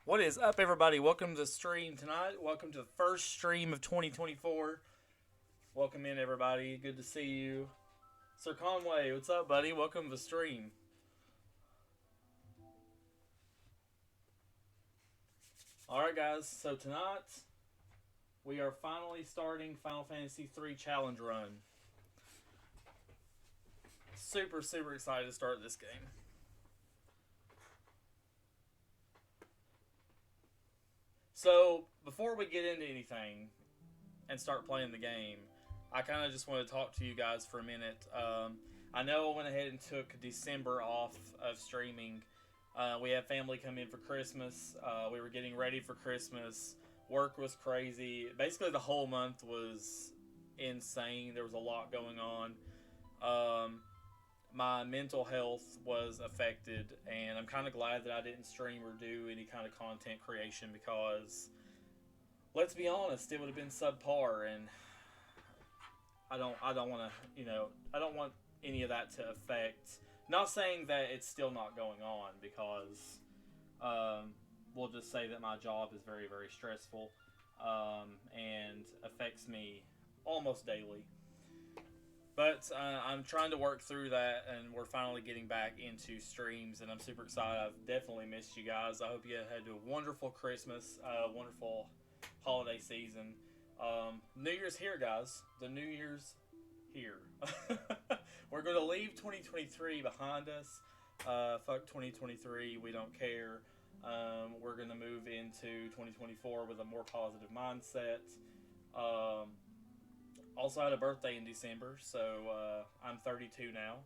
What is up, everybody? Welcome to the stream tonight. Welcome to the first stream of 2024. Welcome in, everybody. Good to see you. Sir Conway, what's up, buddy? Welcome to the stream. Alright, guys. So tonight, we are finally starting Final Fantasy III Challenge Run. Super, super excited to start this game. So, before we get into anything and start playing the game, I kind of just want to talk to you guys for a minute. I know I went ahead and took December off of streaming. We had family come in for Christmas. We were getting ready for Christmas. Work was crazy. Basically, the whole month was insane. There was a lot going on. My mental health was affected, and I'm kind of glad that I didn't stream or do any kind of content creation because, let's be honest, it would have been subpar, and I don't want to, I don't want any of that to affect. Not saying that it's still not going on because, we'll just say that my job is very, very stressful, and affects me almost daily. But I'm trying to work through that, and we're finally getting back into streams, and I'm super excited. I've definitely missed you guys. I hope you had a wonderful Christmas, wonderful holiday season. New Year's here, guys. The New Year's here. We're going to leave 2023 behind us. Fuck 2023. We don't care. We're going to move into 2024 with a more positive mindset. Also had a birthday in December, so I'm 32 now.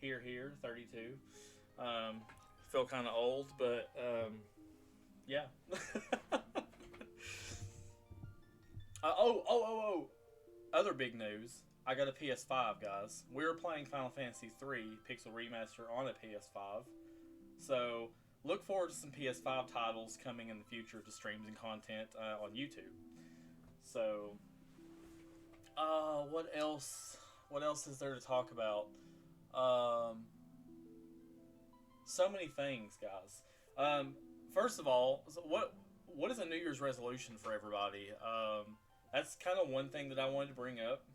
Here, 32. Feel kind of old, but yeah. Other big news. I got a PS5, guys. We're playing Final Fantasy III Pixel Remaster on a PS5. So look forward to some PS5 titles coming in the future to streams and content on YouTube. So... what else? What else is there to talk about? So many things, guys. First of all, what is a New Year's resolution for everybody? That's kind of one thing that I wanted to bring up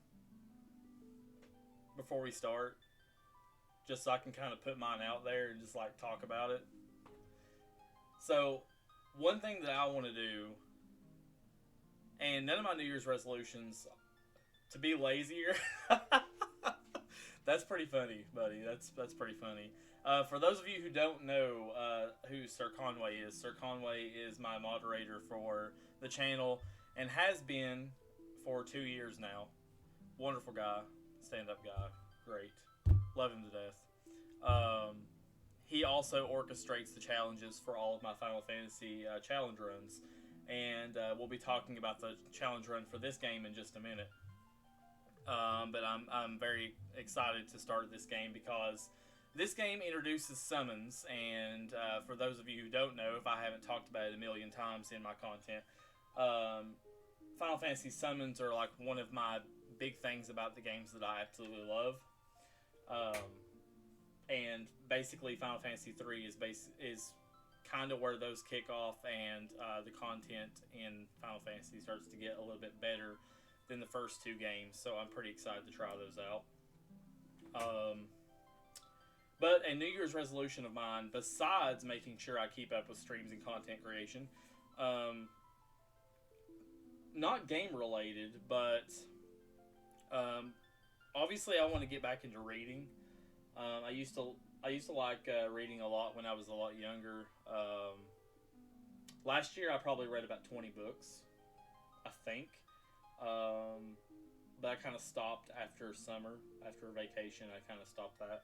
before we start, just so I can kind of put mine out there and just like talk about it. So, one thing that I want to do, and none of my New Year's resolutions. To be lazier. That's pretty funny, buddy. That's pretty funny. For those of you who don't know who Sir Conway is, Sir Conway is my moderator for the channel and has been for 2 years now. Wonderful guy, stand-up guy, great, love him to death. He also orchestrates the challenges for all of my Final Fantasy challenge runs, and we'll be talking about the challenge run for this game in just a minute. But I'm very excited to start this game because this game introduces summons, and for those of you who don't know, if I haven't talked about it a million times in my content, Final Fantasy summons are like one of my big things about the games that I absolutely love. And basically Final Fantasy 3 is kind of where those kick off, and the content in Final Fantasy starts to get a little bit better than the first two games, so I'm pretty excited to try those out. But a New Year's resolution of mine, besides making sure I keep up with streams and content creation, not game related, but obviously I want to get back into reading. I used to like reading a lot when I was a lot younger. Last year I probably read about 20 books, I think. But I kind of stopped after summer, after vacation. I kind of stopped that.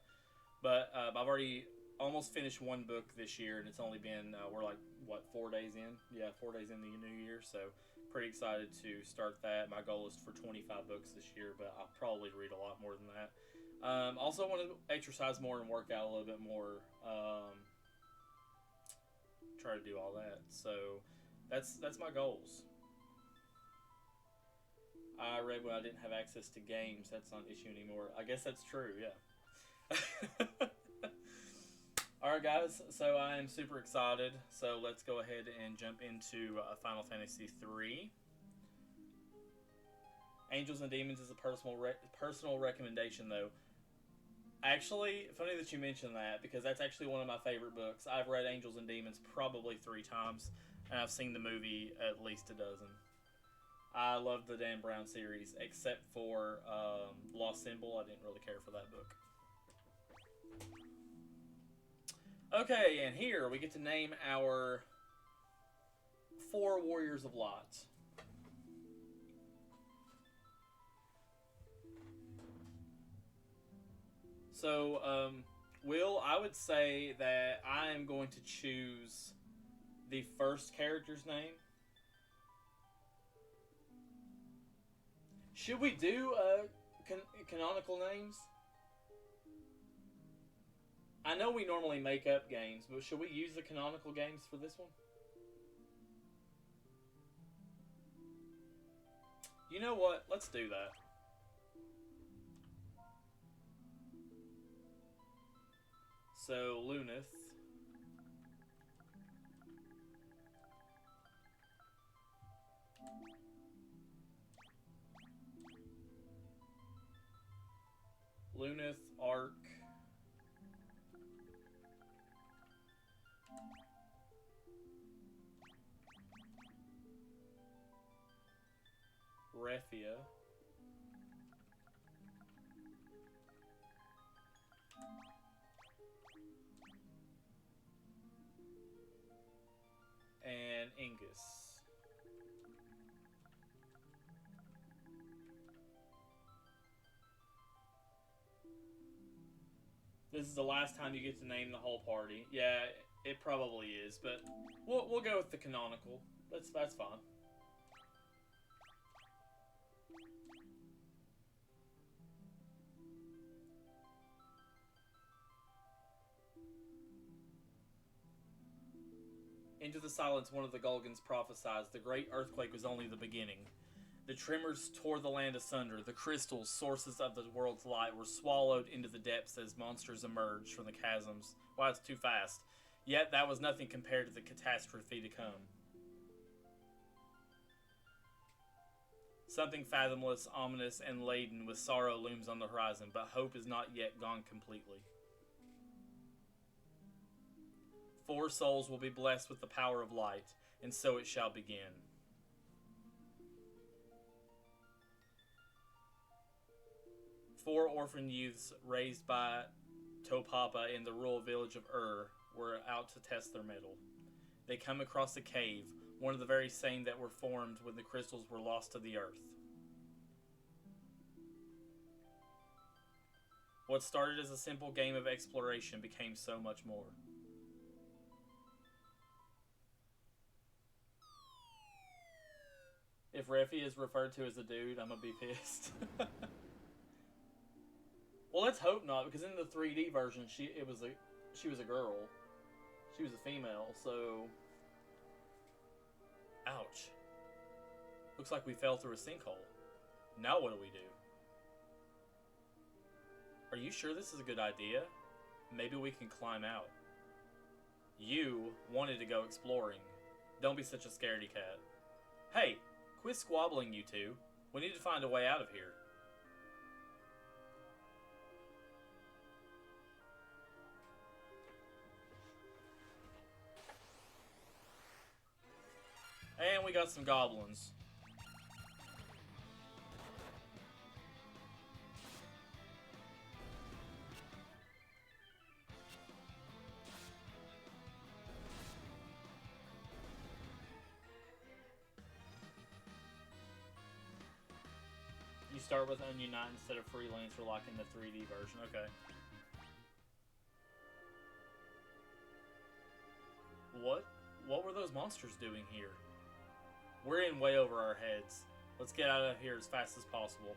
But I've already almost finished one book this year, and it's only been we're like 4 days in? Yeah, 4 days in the new year. So pretty excited to start that. My goal is for 25 books this year, but I'll probably read a lot more than that. Also want to exercise more and work out a little bit more. Try to do all that. So that's my goals. I read when I didn't have access to games. That's not an issue anymore. I guess that's true, yeah. Alright, Alright guys, so I am super excited. So let's go ahead and jump into Final Fantasy III. Angels and Demons is a personal recommendation though. Actually, funny that you mentioned that because that's actually one of my favorite books. I've read Angels and Demons probably 3 times, and I've seen the movie at least a dozen. I love the Dan Brown series, except for Lost Symbol. I didn't really care for that book. Okay, and here we get to name our 4 Warriors of Light. So, Will, I would say that I am going to choose the first character's name. Should we do canonical names? I know we normally make up games, but should we use the canonical games for this one? You know what? Let's do that. So, Lunith. Lunith, Arc. Refia. And Ingus. This is the last time you get to name the whole party. Yeah, it probably is, but we'll go with the canonical. That's fine. Into the silence, one of the Gulgans prophesied, the great earthquake was only the beginning. The tremors tore the land asunder. The crystals, sources of the world's light, were swallowed into the depths as monsters emerged from the chasms. Wow, it's too fast. Yet that was nothing compared to the catastrophe to come. Something fathomless, ominous, and laden with sorrow looms on the horizon, but hope is not yet gone completely. 4 souls will be blessed with the power of light, and so it shall begin. Four orphan youths raised by Topapa in the rural village of were out to test their mettle. They come across a cave, one of the very same that were formed when the crystals were lost to the earth. What started as a simple game of exploration became so much more. If Refi is referred to as a dude, I'm gonna be pissed. Well, let's hope not, because in the 3D version, she was a girl. She was a female, so... Ouch. Looks like we fell through a sinkhole. Now what do we do? Are you sure this is a good idea? Maybe we can climb out. You wanted to go exploring. Don't be such a scaredy cat. Hey, quit squabbling, you two. We need to find a way out of here. And we got some goblins. You start with Onion Knight instead of Freelancer like in the 3D version. Okay. What were those monsters doing here? We're in way over our heads. Let's get out of here as fast as possible.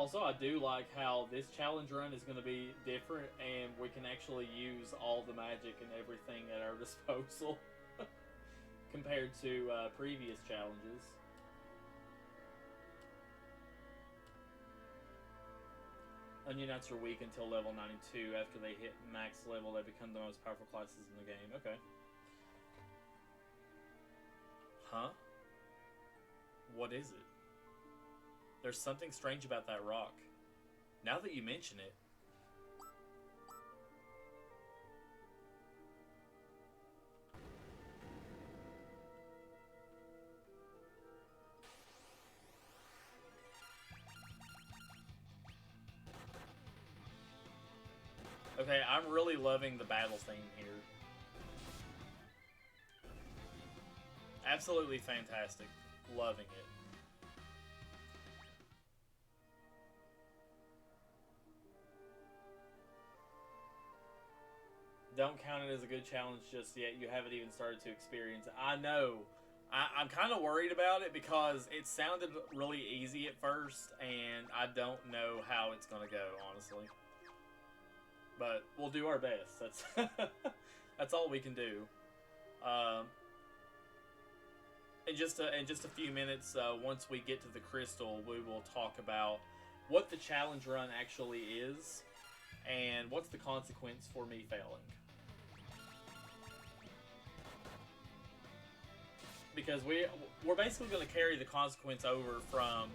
Also, I do like how this challenge run is going to be different, and we can actually use all the magic and everything at our disposal compared to previous challenges. Onion Knights are weak until level 92. After they hit max level, they become the most powerful classes in the game. Okay. Huh? What is it? There's something strange about that rock. Now that you mention it. Okay, I'm really loving the battle theme here. Absolutely fantastic. Loving it. Don't count it as a good challenge just yet. You haven't even started to experience it. I know. I'm kind of worried about it because it sounded really easy at first, and I don't know how it's going to go, honestly. But we'll do our best. That's that's all we can do. In just a few minutes, once we get to the crystal, we will talk about what the challenge run actually is and what's the consequence for me failing. Because we're basically going to carry the consequence over from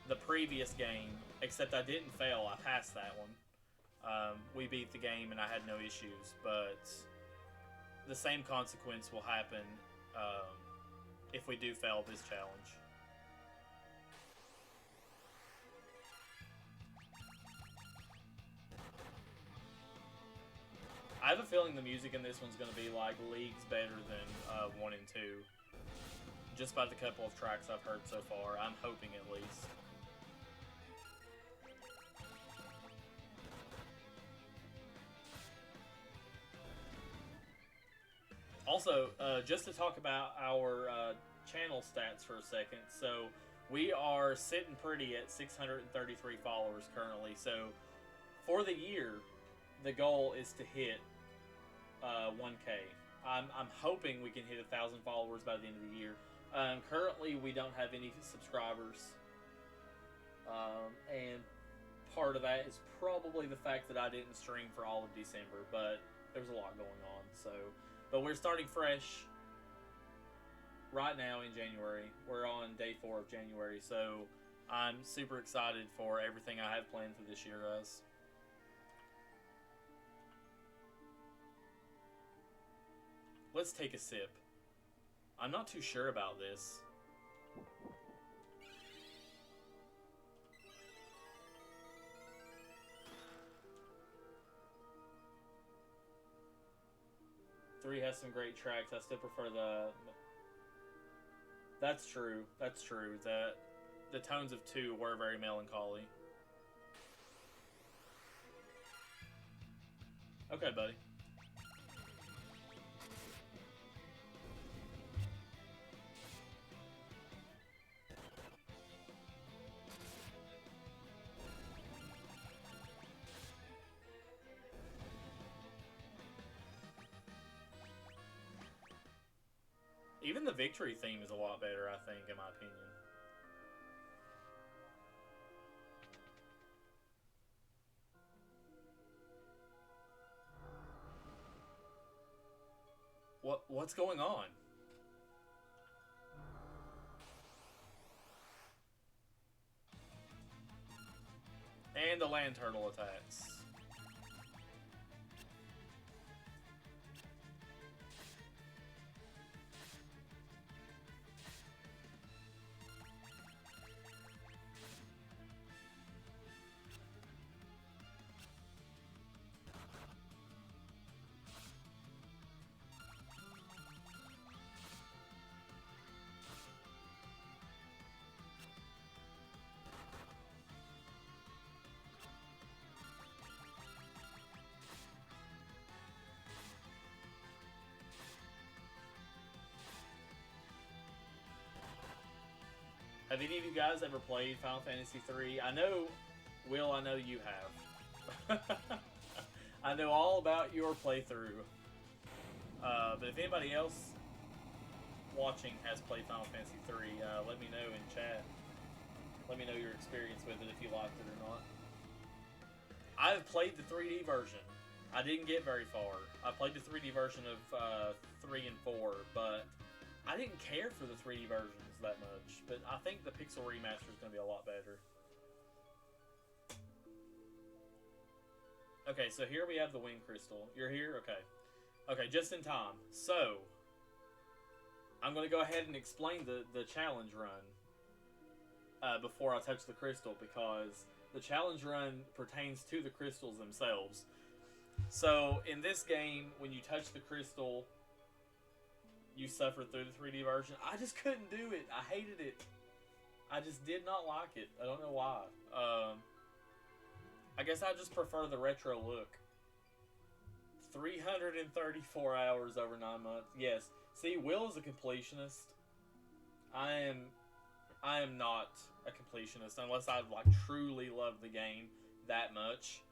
the previous game, except I didn't fail. I passed that one. We beat the game and I had no issues, but the same consequence will happen if we do fail this challenge. I have a feeling the music in this one's going to be like leagues better than 1 and 2. Just by the couple of tracks I've heard so far. I'm hoping at least. Also, just to talk about our channel stats for a second. So, we are sitting pretty at 633 followers currently. So, for the year, the goal is to hit 1K. I'm hoping we can hit 1,000 followers by the end of the year. Currently, we don't have any subscribers, and part of that is probably the fact that I didn't stream for all of December, but there's a lot going on. So, but we're starting fresh right now in January. We're on day 4 of January, so I'm super excited for everything I have planned for this year, guys. Let's take a sip. I'm not too sure about this. Three has some great tracks. I still prefer the... That's true. That's true. The tones of 2 were very melancholy. Okay, buddy. Even the victory theme is a lot better, I think, in my opinion. What's going on? And the land turtle attacks. Have any of you guys ever played Final Fantasy III? I know Will, I know you have. I know all about your playthrough. But if anybody else watching has played Final Fantasy III, let me know in chat. Let me know your experience with it, if you liked it or not. I've played the 3D version. I didn't get very far. I played the 3D version of 3 and 4, but I didn't care for the 3D versions that much. But I think the Pixel Remaster is going to be a lot better. Okay, so here we have the Wind Crystal. You're here? Okay. Okay, just in time. So, I'm going to go ahead and explain the challenge run before I touch the crystal, because the challenge run pertains to the crystals themselves. So, in this game, when you touch the crystal, you suffer through the 3D version. I just couldn't do it. I hated it. I just did not like it. I don't know why. I guess I just prefer the retro look. 334 hours over 9 months. Yes. See, Will is a completionist. I am not a completionist unless I like truly love the game that much.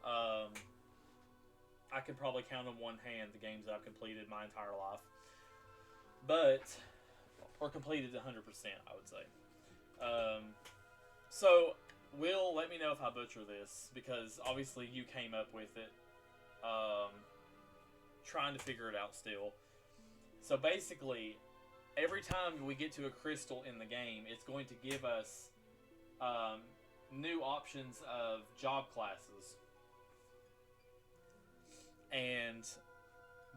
I could probably count on one hand the games that I've completed my entire life. Or completed 100%, I would say. So, Will, let me know if I butcher this, because obviously you came up with it. Trying to figure it out still. So basically, every time we get to a crystal in the game, it's going to give us new options of job classes. And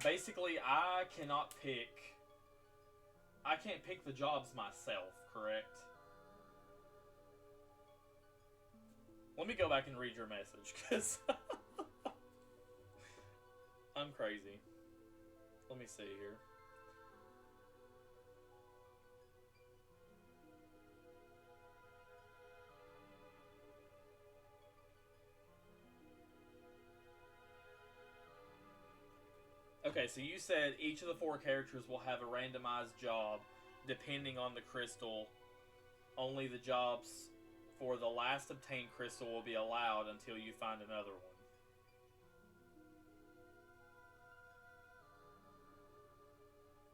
basically, I can't pick the jobs myself, correct? Let me go back and read your message, because I'm crazy. Let me see here. Okay, so you said each of the 4 characters will have a randomized job depending on the crystal. Only the jobs for the last obtained crystal will be allowed until you find another one.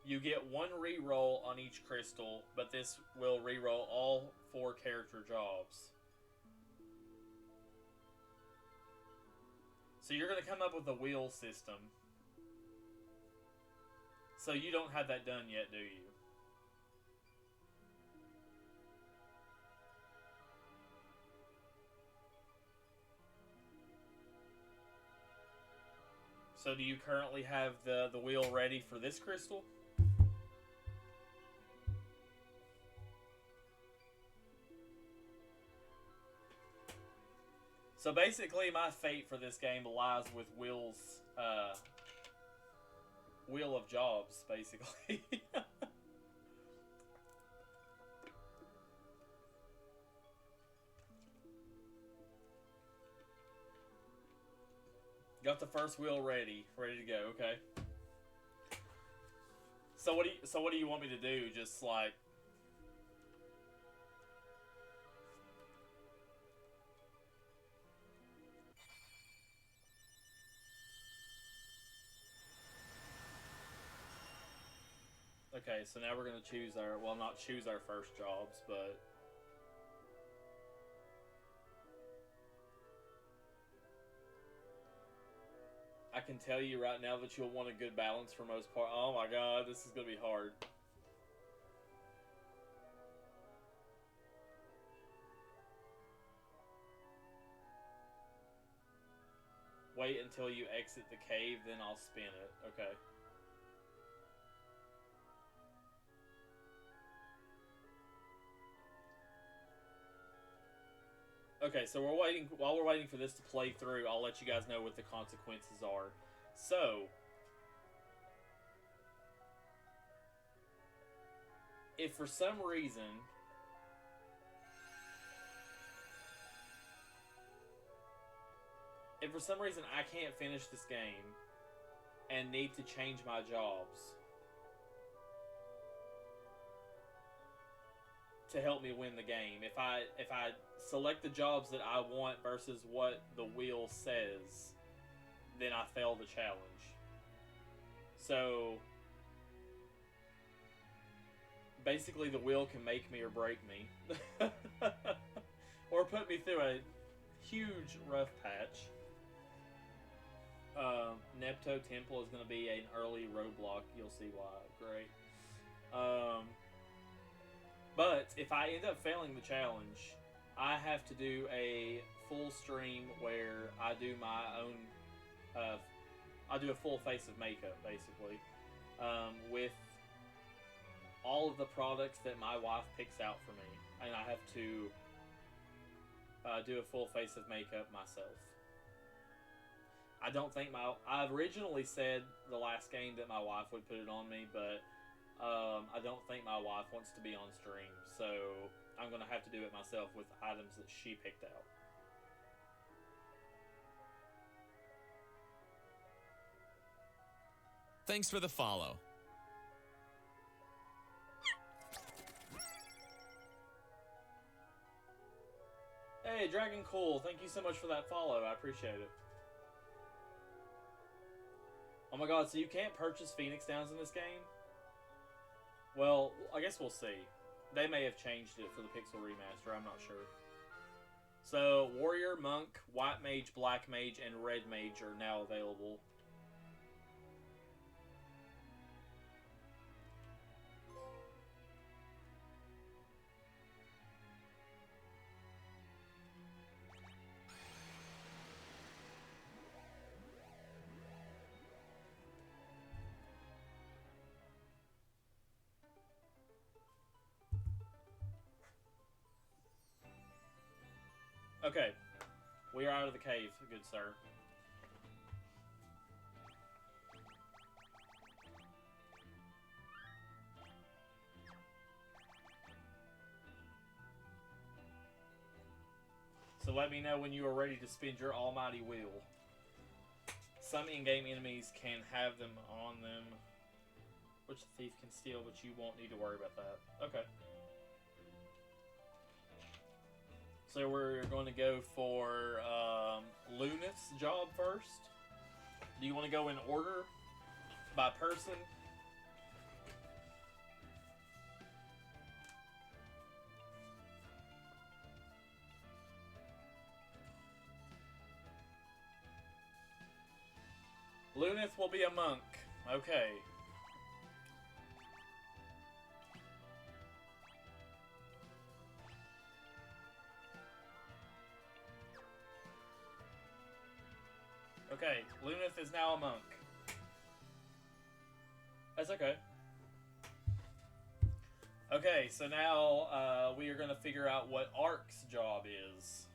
You get 1 reroll on each crystal, but this will reroll all 4 character jobs. So you're going to come up with a wheel system. So you don't have that done yet, do you? So do you currently have the wheel ready for this crystal? So basically, my fate for this game lies with Will's wheel of jobs, basically. Got the first wheel ready to go. Okay. So what do you want me to do? Just like. Okay, so now we're going to choose our, well, not choose our first jobs, but... I can tell you right now that you'll want a good balance for most part. Oh my god, this is going to be hard. Wait until you exit the cave, then I'll spin it. Okay. Okay, so while we're waiting for this to play through, I'll let you guys know what the consequences are. So, if for some reason I can't finish this game and need to change my jobs to help me win the game. If I select the jobs that I want versus what the wheel says, then I fail the challenge. So basically the wheel can make me or break me. Or put me through a huge rough patch. Nepto Temple is going to be an early roadblock. You'll see why. Great. But if I end up failing the challenge, I have to do a full stream where I do my own. I do a full face of makeup, basically, with all of the products that my wife picks out for me, and I have to do a full face of makeup myself. I don't think I originally said the last game that my wife would put it on me, but I don't think my wife wants to be on stream, so I'm going to have to do it myself with items that she picked out. Thanks for the follow. Hey, Dragon Cool, thank you so much for that follow. I appreciate it. Oh my god, so you can't purchase Phoenix Downs in this game? Well, I guess we'll see. They may have changed it for the Pixel Remaster, I'm not sure. So, Warrior, Monk, White Mage, Black Mage, and Red Mage are now available. Okay, we are out of the cave, good sir. So let me know when you are ready to spin your almighty wheel. Some in-game enemies can have them on them, which the thief can steal, but you won't need to worry about that. Okay. So we're going to go for Lunith's job first. Do you want to go in order by person? Lunith will be a monk. Okay. Okay, Lunith is now a monk. That's okay. Okay, so now we are going to figure out what Ark's job is.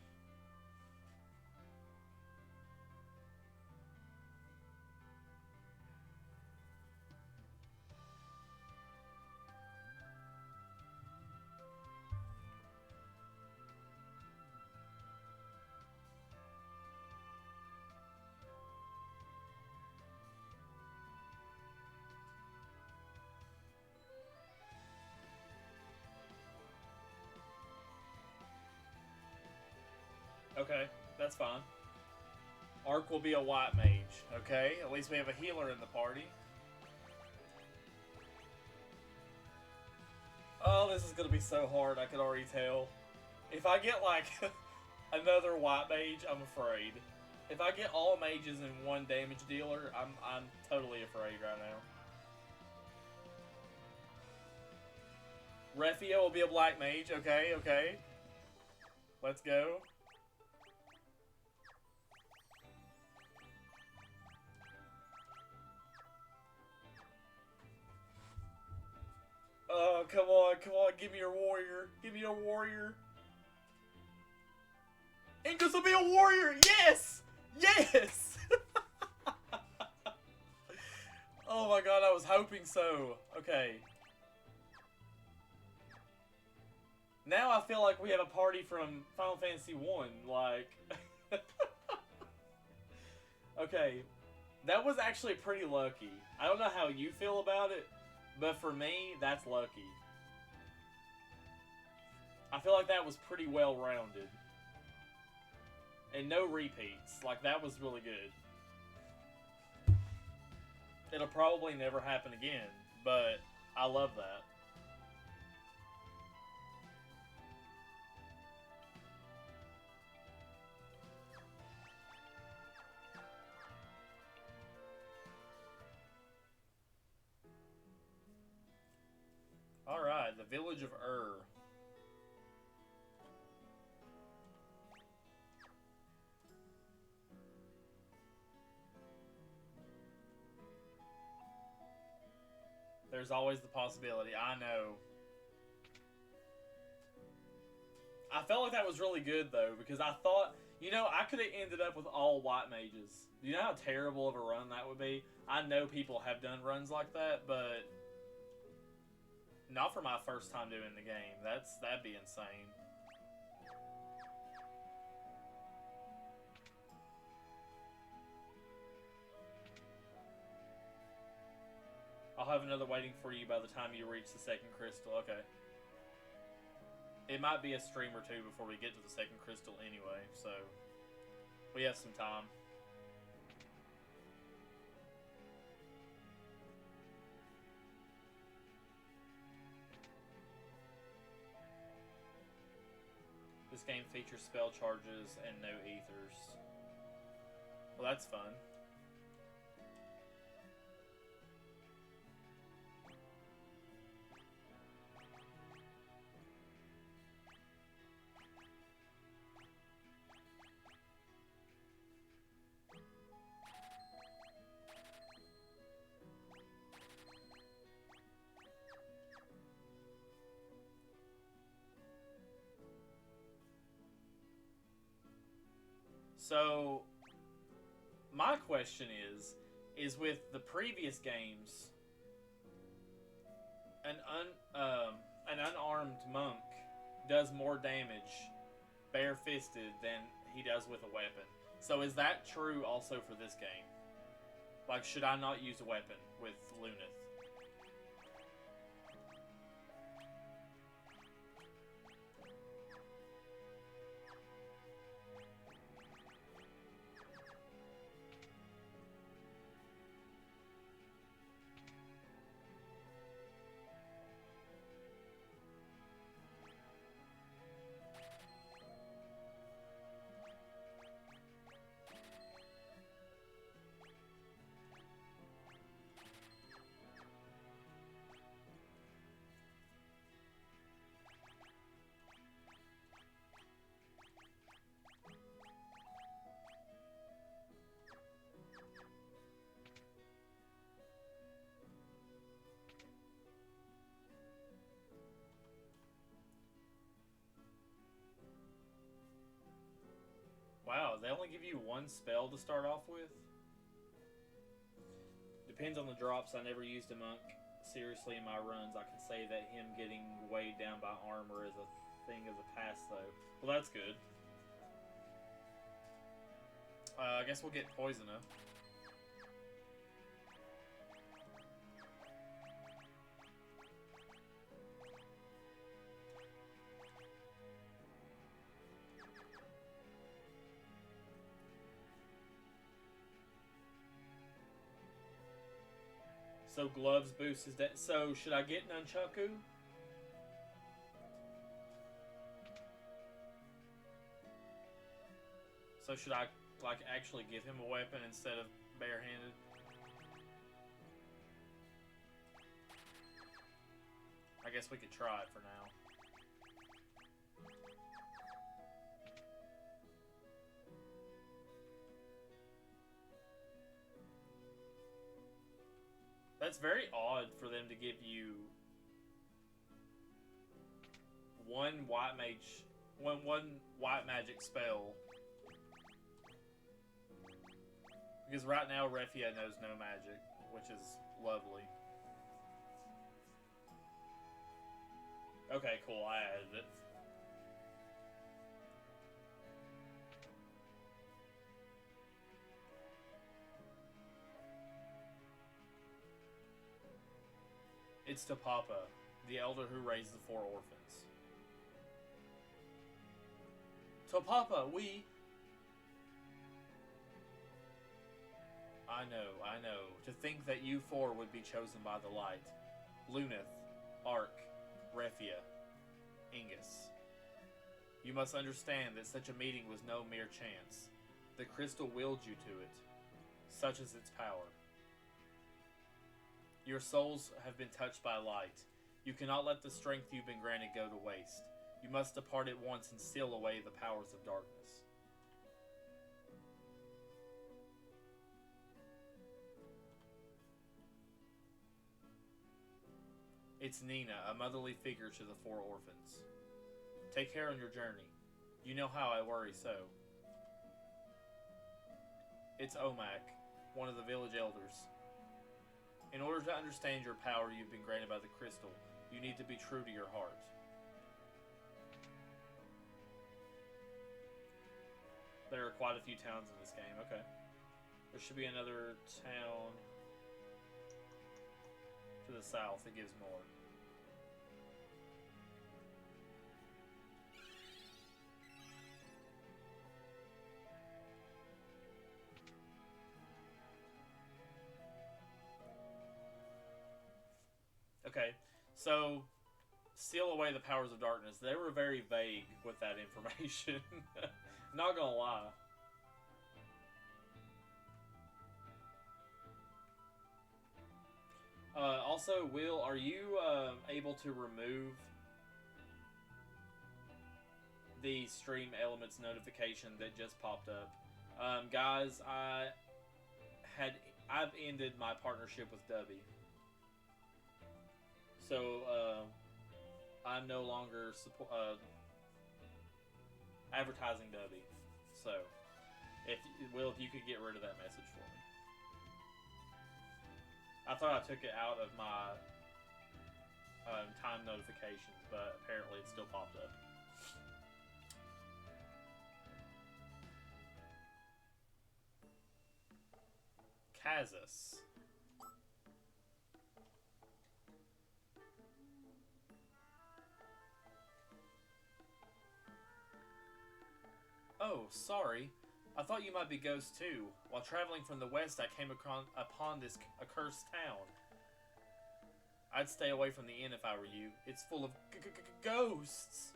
Okay, that's fine. Ark will be a white mage, okay? At least we have a healer in the party. Oh, this is gonna be so hard, I can already tell. If I get, like, another white mage, I'm afraid. If I get all mages in one damage dealer, I'm totally afraid right now. Refio will be a black mage, okay, okay. Let's go. Oh, come on, give me your warrior. Give me your warrior. Ingus will be a warrior! Yes! Yes! Oh my god, I was hoping so. Okay. Now I feel like we have a party from Final Fantasy 1, like... Okay. That was actually pretty lucky. I don't know how you feel about it, but for me, that's lucky. I feel like that was pretty well rounded. And no repeats. Like, that was really good. It'll probably never happen again, but I love that. Alright, the village of There's always the possibility. I know. I felt like that was really good, though, because I thought, you know, I could have ended up with all white mages. Do you know how terrible of a run that would be? I know people have done runs like that, but not for my first time doing the game. That'd be insane. I'll have another waiting for you by the time you reach the second crystal. Okay. It might be a stream or two before we get to the second crystal anyway, so we have some time. This game features spell charges and no ethers. Well, that's fun. So, my question is with the previous games, an unarmed monk does more damage bare-fisted than he does with a weapon. So is that true also for this game? Like, should I not use a weapon with Lunith? Wow, they only give you one spell to start off with? Depends on the drops. I never used a monk seriously in my runs. I can say that him getting weighed down by armor is a thing of the past, though. Well, that's good. I guess we'll get Poisoner. So gloves boost his that. So should I get Nunchaku? So should I like actually give him a weapon instead of barehanded? I guess we could try it for now. That's very odd for them to give you one white magic spell. Because right now Refia knows no magic, which is lovely. Okay, cool, I added it. It's to Papa, the elder who raised the 4 orphans. So, Papa, I know. To think that you four would be chosen by the light. Luneth, Ark, Refia, Ingus. You must understand that such a meeting was no mere chance. The crystal willed you to it. Such is its power. Your souls have been touched by light. You cannot let the strength you've been granted go to waste. You must depart at once and seal away the powers of darkness. It's Nina, a motherly figure to the four orphans. Take care on your journey. You know how I worry so. It's Omak, one of the village elders. In order to understand your power you've been granted by the crystal, you need to be true to your heart. There are quite a few towns in this game, okay. There should be another town to the south that gives more. Okay, so seal away the powers of darkness. They were very vague with that information. Not gonna lie. Also, Will, are you able to remove the stream elements notification that just popped up? Guys, I've ended my partnership with Dubby. So, I'm no longer advertising Dubby. So, if you could get rid of that message for me. I thought I took it out of my time notifications, but apparently it still popped up. Kazus. Oh, sorry. I thought you might be ghosts too. While traveling from the west, I came upon this accursed town. I'd stay away from the inn if I were you. It's full of ghosts.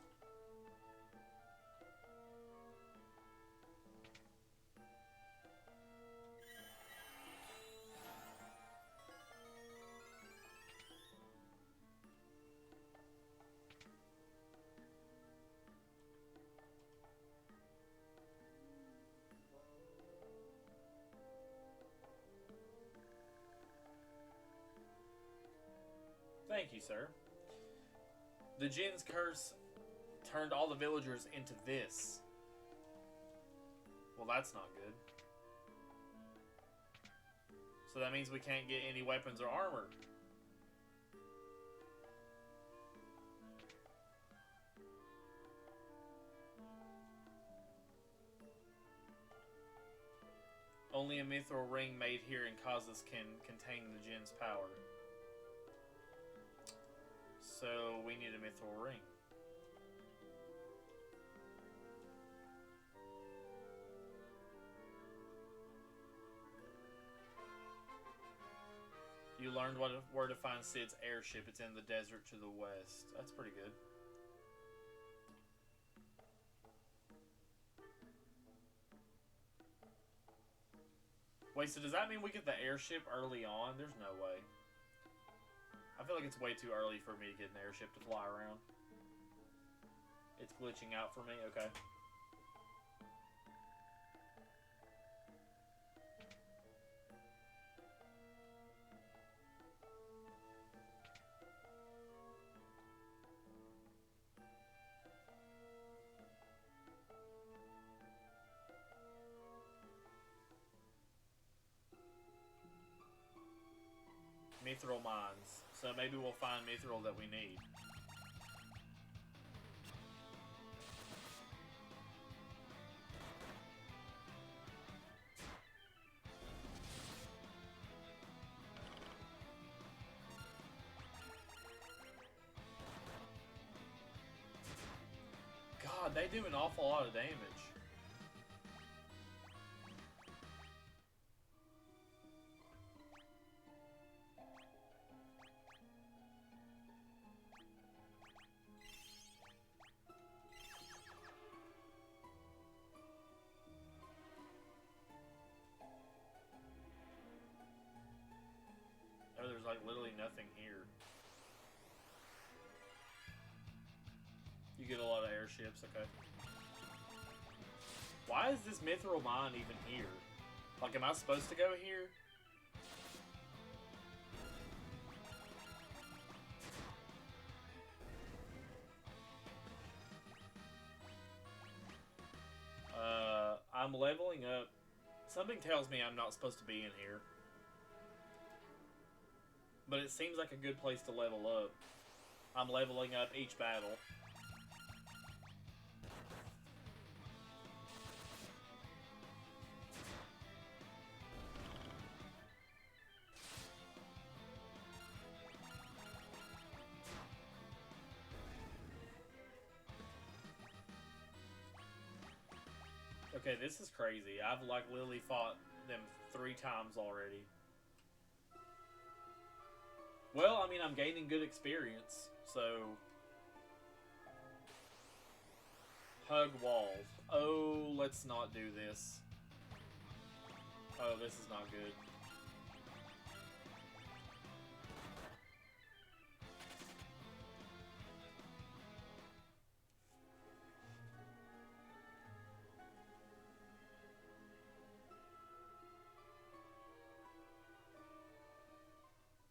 Thank you, sir. The Jinn's curse turned all the villagers into this. Well, that's not good. So that means we can't get any weapons or armor. Only a mithril ring made here in Kazus can contain the Jinn's power. So we need a mithril ring. You learned where to find Sid's airship. It's in the desert to the west. That's pretty good. Wait, so does that mean we get the airship early on? There's no way. I feel like it's way too early for me to get an airship to fly around. It's glitching out for me? Okay. Mithril mines. So maybe we'll find mithril that we need. God, God, they do an awful lot of damage. Oh, there's like literally nothing here. You get a lot of airships, okay. Why is this mithril mine even here? Like, am I supposed to go here? I'm leveling up. Something tells me I'm not supposed to be in here. But it seems like a good place to level up. I'm leveling up each battle. Okay, this is crazy. I've like literally fought them 3 times already. Well, I mean, I'm gaining good experience, so... Hug walls. Oh, let's not do this. Oh, this is not good.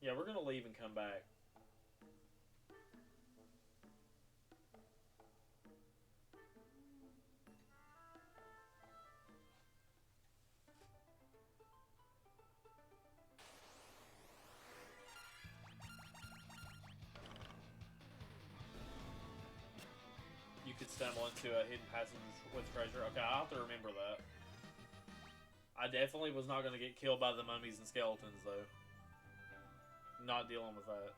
Yeah, we're gonna leave and come back. You could stumble into a hidden passage with treasure. Okay, I'll have to remember that. I definitely was not going to get killed by the mummies and skeletons, though. Not dealing with that.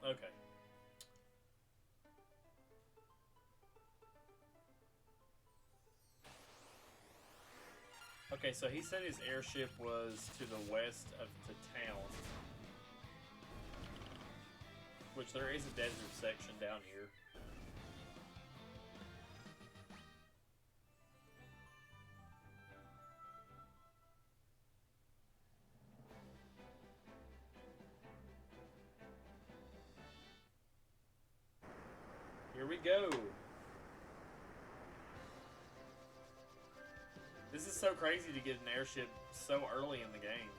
Okay. Okay, so he said his airship was to the west of the town. Which there is a desert section down here. Here we go. This is so crazy to get an airship so early in the game.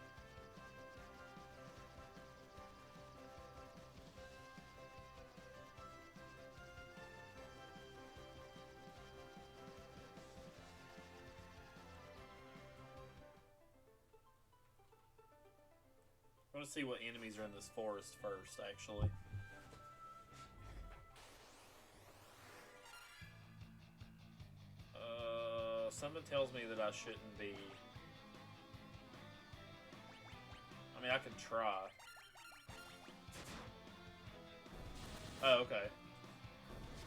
I want to see what enemies are in this forest first, actually. Something tells me that I shouldn't be... I mean, I could try. Oh, okay.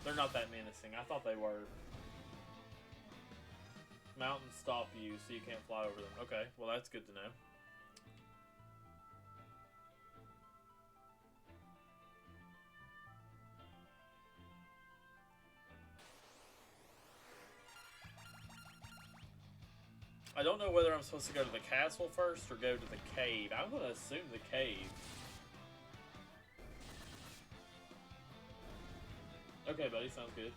They're not that menacing. I thought they were. Mountains stop you, so you can't fly over them. Okay, well that's good to know. I don't know whether I'm supposed to go to the castle first or go to the cave. I'm going to assume the cave. Okay, buddy, sounds good.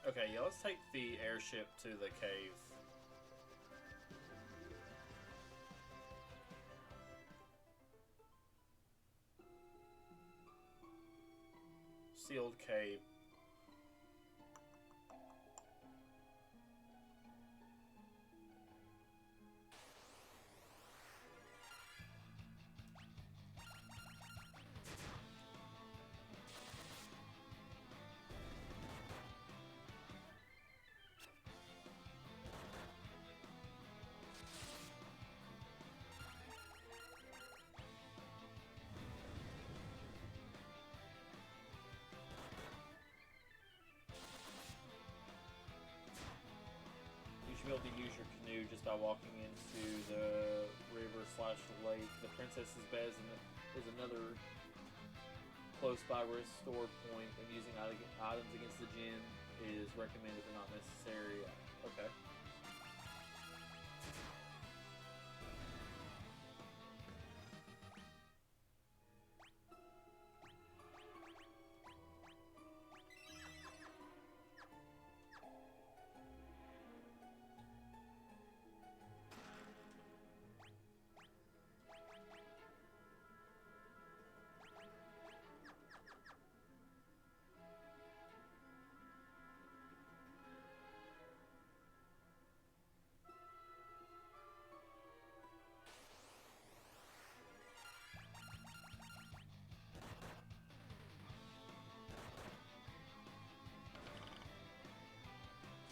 Okay, yeah, let's take the airship to the cave. Sealed cave. You should be able to use your canoe just by walking into the river slash lake. The princess's bed is another close by restore point, and using items against the djinn is recommended but not necessary. Okay.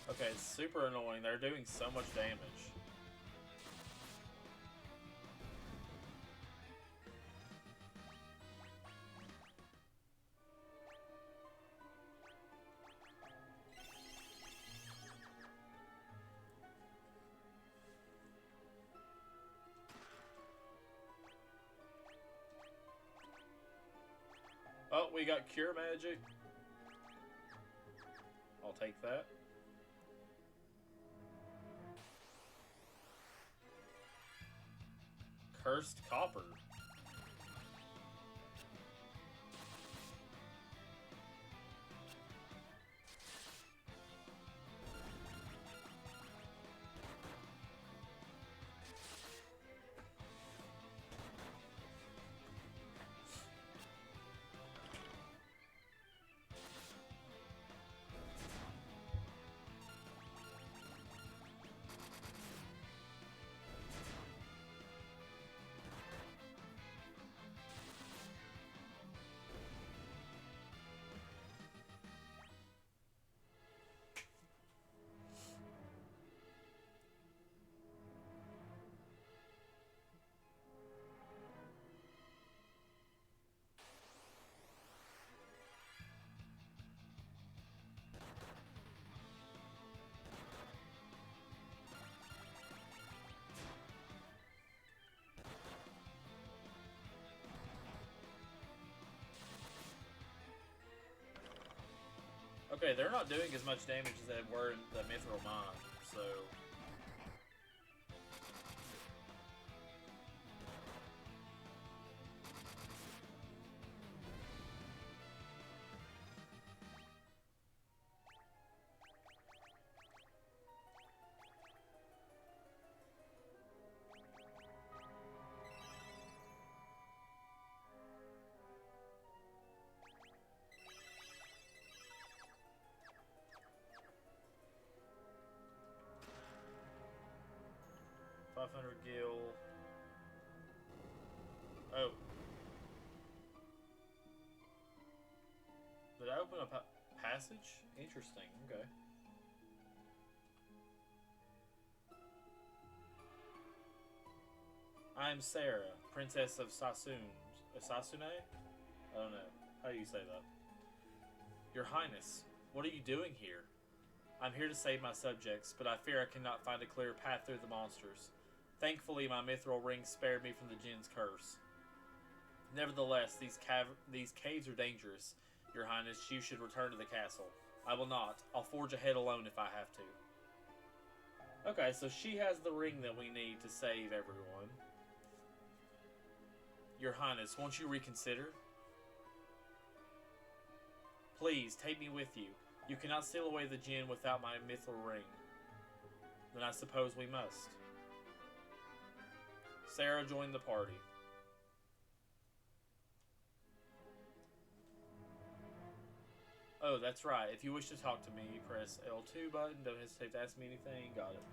Okay, it's super annoying. They're doing so much damage. Oh, we got cure magic. I'll take that. Cursed copper. Okay, they're not doing as much damage as they were in the Mithril Mine, so... 500 gil. Oh. Did I open a passage? Interesting. Okay. I am Sarah, Princess of Sasune. Sasune? I don't know. How do you say that? Your Highness, what are you doing here? I'm here to save my subjects, but I fear I cannot find a clear path through the monsters. Thankfully, my mithril ring spared me from the Jinn's curse. Nevertheless, these caves are dangerous. Your Highness, you should return to the castle. I will not. I'll forge ahead alone if I have to. Okay, so she has the ring that we need to save everyone. Your Highness, won't you reconsider? Please, take me with you. You cannot steal away the Jinn without my mithril ring. Then I suppose we must. Sarah joined the party. Oh, that's right. If you wish to talk to me, press L2 button. Don't hesitate to ask me anything. Got it.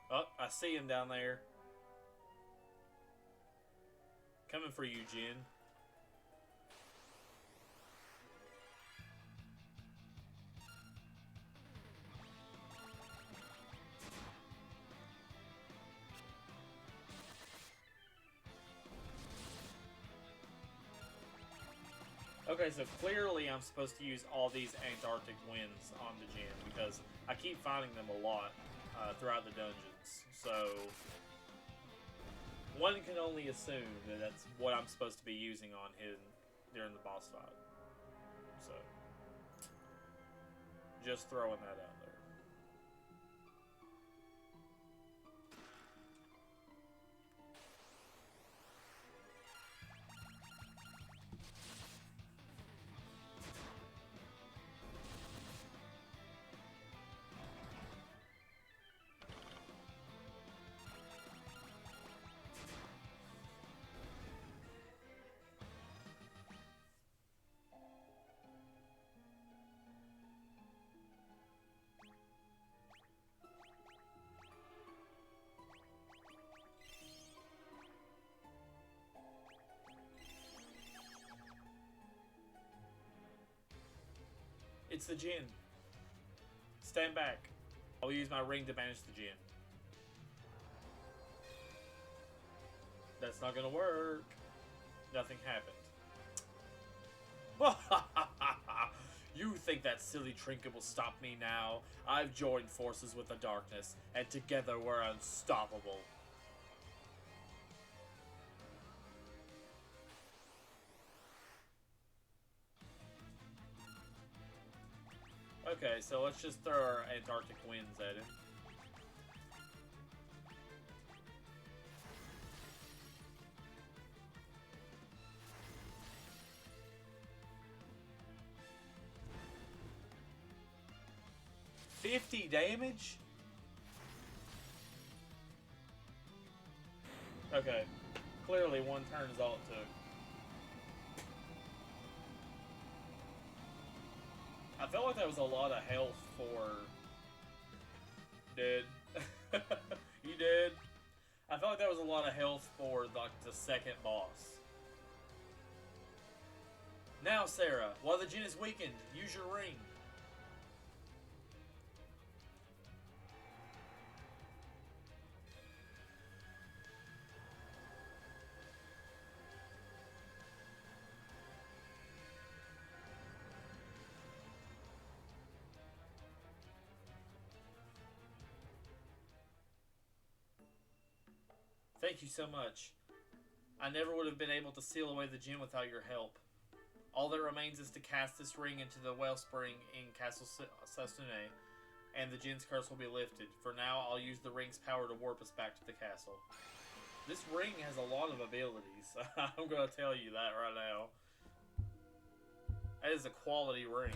Oh, I see him down there. Coming for you, Jinn. Okay, so clearly I'm supposed to use all these Antarctic winds on the Jinn because I keep finding them a lot throughout the dungeons. So one can only assume that that's what I'm supposed to be using on him during the boss fight. So just throwing that out there. It's the Jinn. Stand back. I'll use my ring to banish the Jinn. That's not gonna work. Nothing happened. You think that silly trinket will stop me now? I've joined forces with the darkness, and together we're unstoppable. Okay, so let's just throw our Antarctic winds at him. $50 damage? Okay, clearly one turn is all it took. I felt like that was a lot of health for... Dead. You dead? I felt like that was a lot of health for like the second boss. Now, Sarah, while the Jinn is weakened, use your ring. Thank you so much. I never would have been able to seal away the djinn without your help. All that remains is to cast this ring into the wellspring in Castle Sasune, and the djinn's curse will be lifted. For now, I'll use the ring's power to warp us back to the castle. This ring has a lot of abilities. I'm going to tell you that right now. That is a quality ring.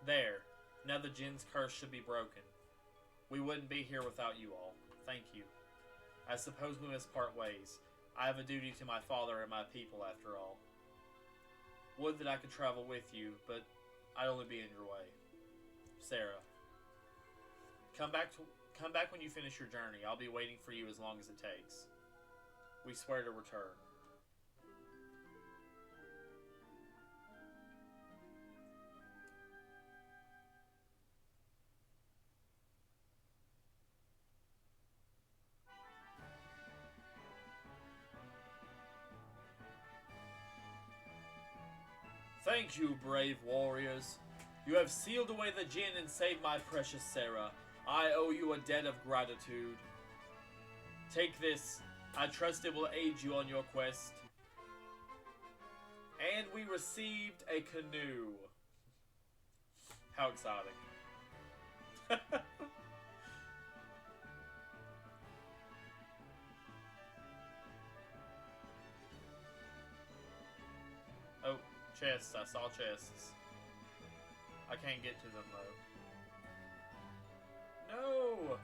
There. Now the djinn's curse should be broken. We wouldn't be here without you all. Thank you. I suppose we must part ways. I have a duty to my father and my people, after all. Would that I could travel with you, but I'd only be in your way. Sarah. Come back when you finish your journey. I'll be waiting for you as long as it takes. We swear to return. Thank you, brave warriors. You have sealed away the djinn and saved my precious Sarah. I owe you a debt of gratitude. Take this. I trust it will aid you on your quest. And we received a canoe. How exciting. Oh, chests. I saw chests. I can't get to them, though. No!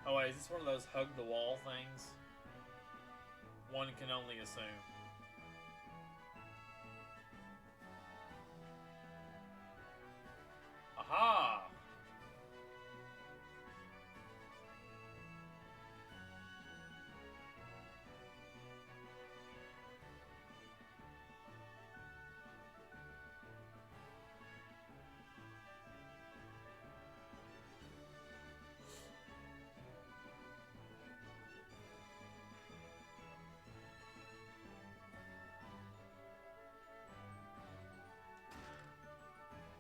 Oh wait, is this one of those hug the wall things? One can only assume. Aha!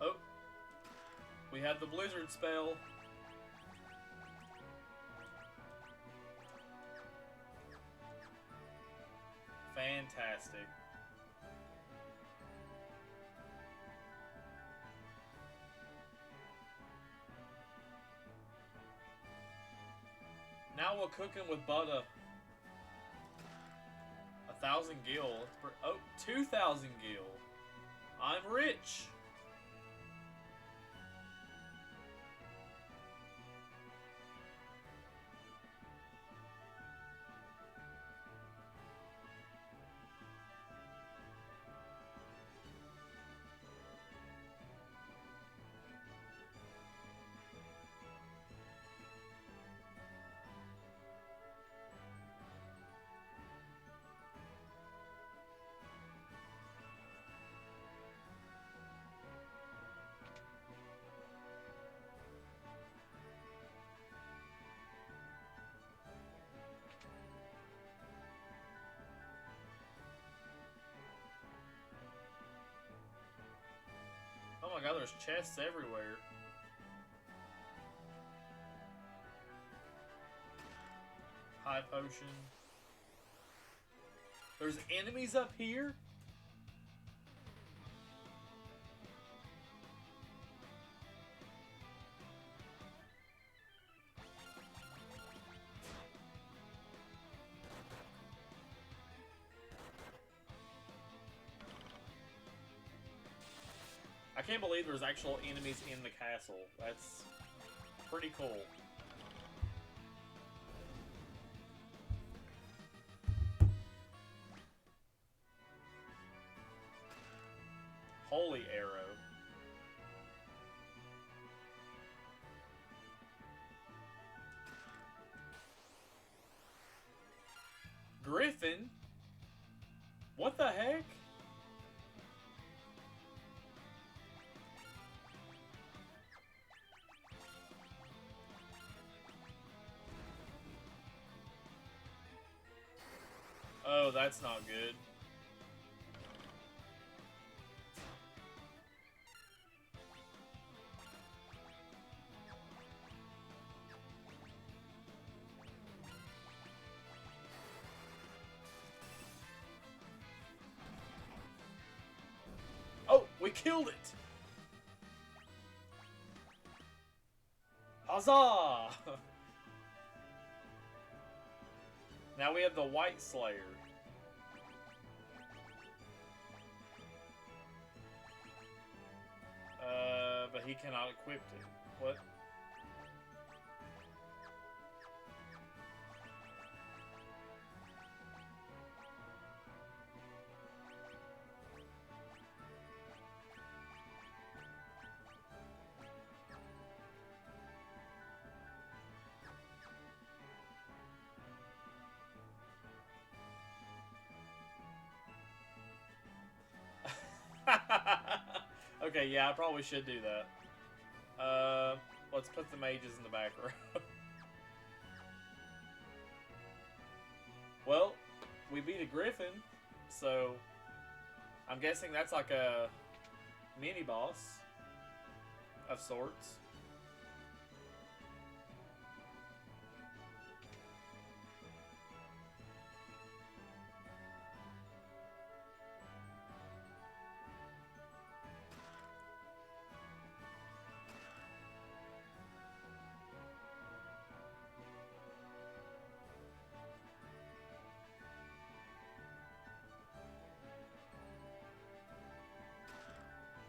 Oh. We have the blizzard spell. Fantastic. Now we're cooking with butter. 1,000 gil. Oh, 2,000 gil. I'm rich. Oh my god, there's chests everywhere. High potion. There's enemies up here? I can't believe there's actual enemies in the castle. That's pretty cool. Holy arrow. griffin. What the heck? Oh, that's not good. Oh, we killed it! Huzzah! Now we have the White Slayer. But he cannot equip it. What? Okay, yeah, I probably should do that. Let's put the mages in the back row. Well, we beat a griffin, so I'm guessing that's like a mini boss of sorts.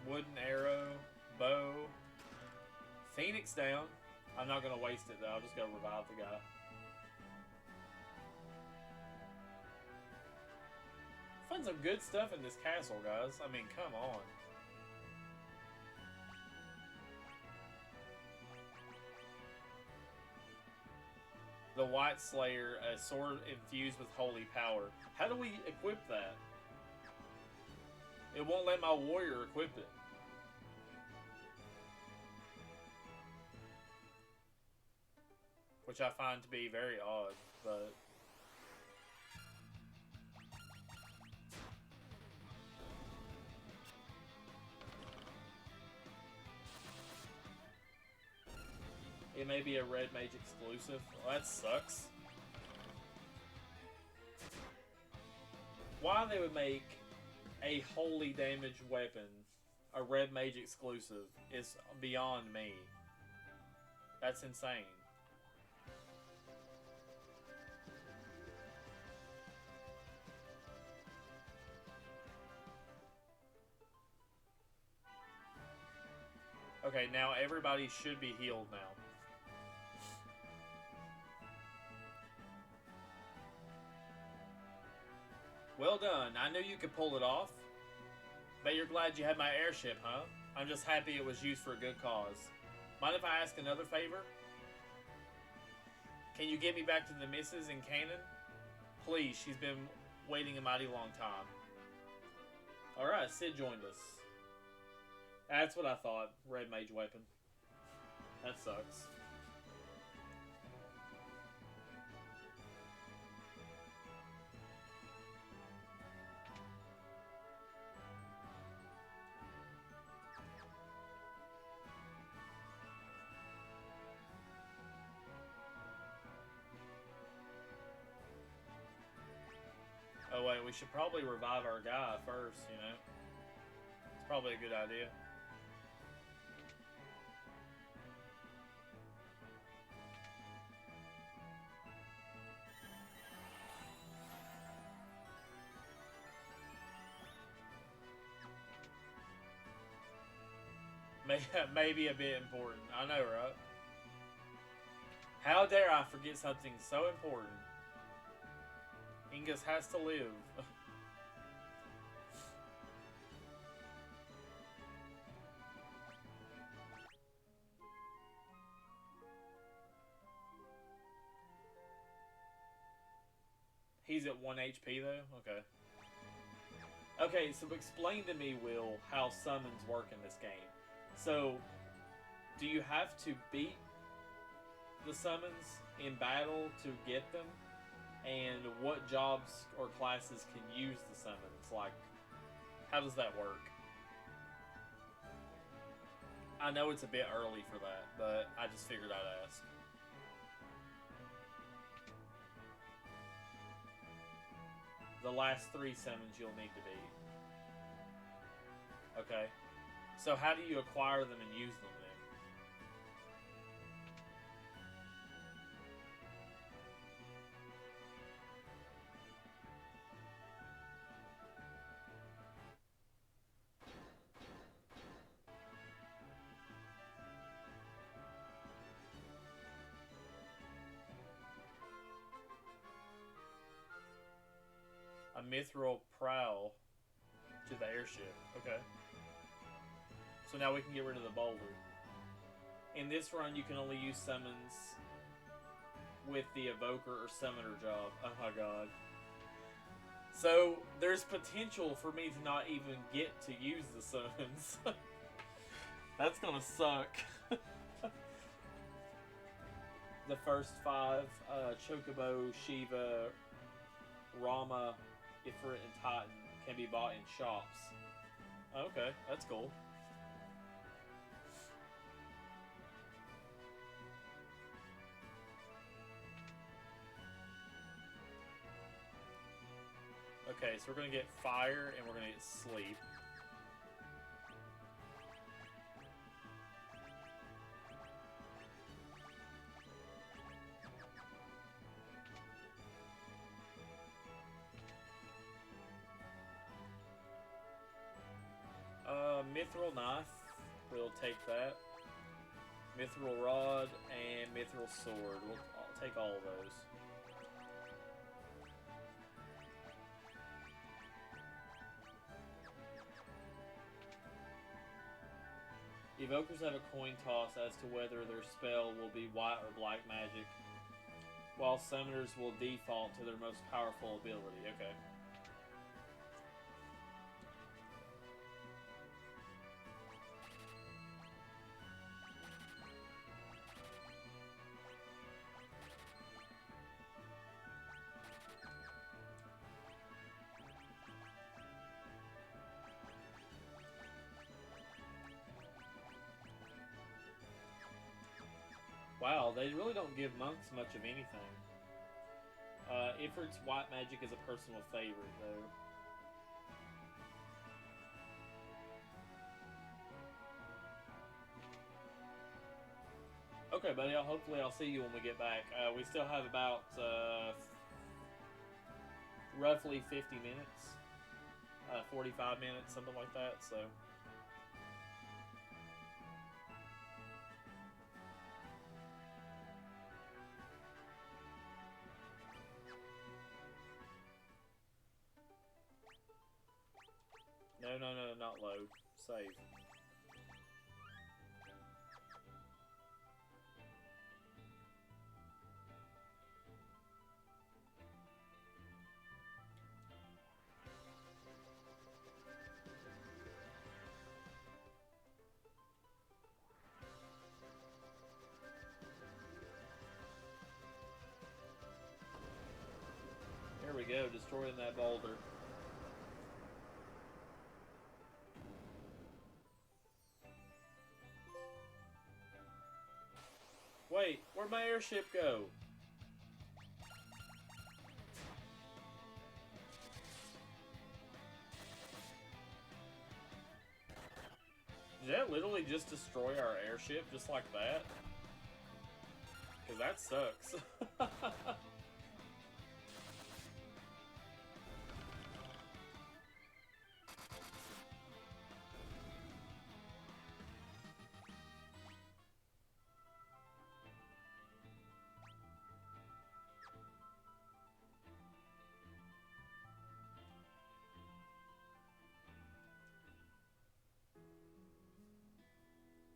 Wooden arrow, bow, Phoenix down. I'm not gonna waste it though. I'll just go revive the guy. Find some good stuff in this castle, guys. I mean, come on. The White Slayer, a sword infused with holy power. How do we equip that? It won't let my warrior equip it. Which I find to be very odd, but... It may be a Red Mage exclusive. Well, that sucks. Why they would make a holy damage weapon a Red Mage exclusive is beyond me. That's insane. Okay, now everybody should be healed now. Well done. I knew you could pull it off. Bet you're glad you had my airship, huh? I'm just happy it was used for a good cause. Mind if I ask another favor? Can you get me back to the missus in Canaan? Please, she's been waiting a mighty long time. Alright, Sid joined us. That's what I thought. Red Mage weapon. That sucks. Oh wait, we should probably revive our guy first, you know? It's probably a good idea. Maybe a bit important. I know, right? How dare I forget something so important? Ingus has to live. He's at 1 HP though? Okay. Okay, so explain to me, Will, how summons work in this game. So, do you have to beat the summons in battle to get them? And what jobs or classes can use the summons? Like, how does that work? I know it's a bit early for that, but I just figured I'd ask. The last 3 summons you'll need to beat. Okay. So how do you acquire them and use them then? A mithril prowl to the airship. Okay. So now we can get rid of the boulder. In this run, you can only use summons with the evoker or summoner job. Oh my god. So there's potential for me to not even get to use the summons. That's gonna suck. The first 5, Chocobo, Shiva, Rama, Ifrit, and Titan can be bought in shops. Okay, that's cool. Okay, so we're gonna get fire and we're gonna get sleep. Mithril knife, we'll take that. Mithril rod and mithril sword. I'll take all of those. Evokers have a coin toss as to whether their spell will be white or black magic, while summoners will default to their most powerful ability. Okay. Wow, they really don't give monks much of anything. Ifrit's white magic is a personal favorite, though. Okay, buddy, hopefully I'll see you when we get back. We still have about roughly 50 minutes. 45 minutes, something like that, so... No, not load. Save. There we go, destroying that boulder. Wait, where'd my airship go? Did that literally just destroy our airship just like that? Because that sucks.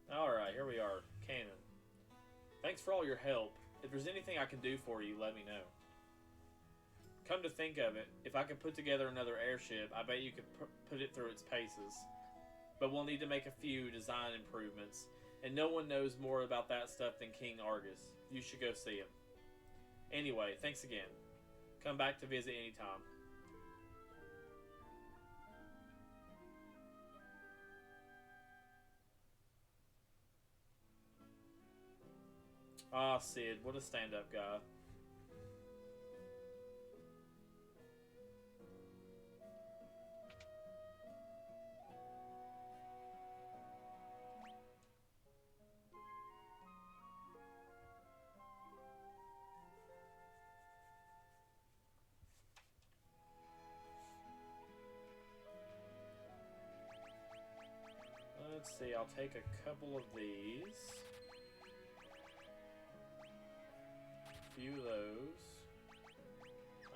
Alright, here we are. Cannon. Thanks for all your help. If there's anything I can do for you, let me know. Come to think of it, if I could put together another airship, I bet you could put it through its paces. But we'll need to make a few design improvements, and no one knows more about that stuff than King Argus. You should go see him. Anyway, thanks again. Come back to visit anytime. Ah, Sid, what a stand-up guy. Let's see, I'll take a couple of these. A few of those.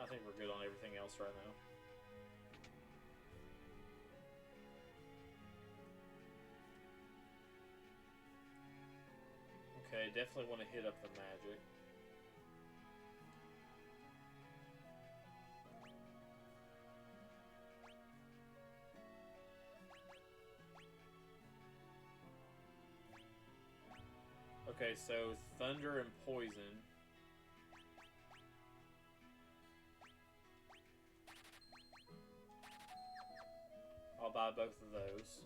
I think we're good on everything else right now. Okay, definitely want to hit up the magic. Okay, so thunder and poison. I'll buy both of those.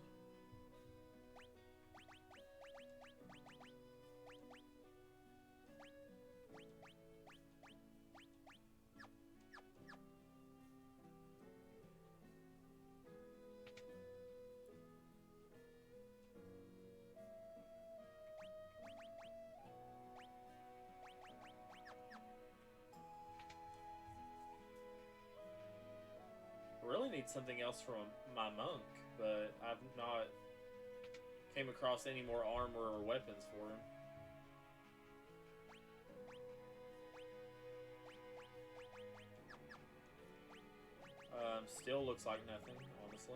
Really need something else from my monk, but I've not came across any more armor or weapons for him. Still looks like nothing, honestly.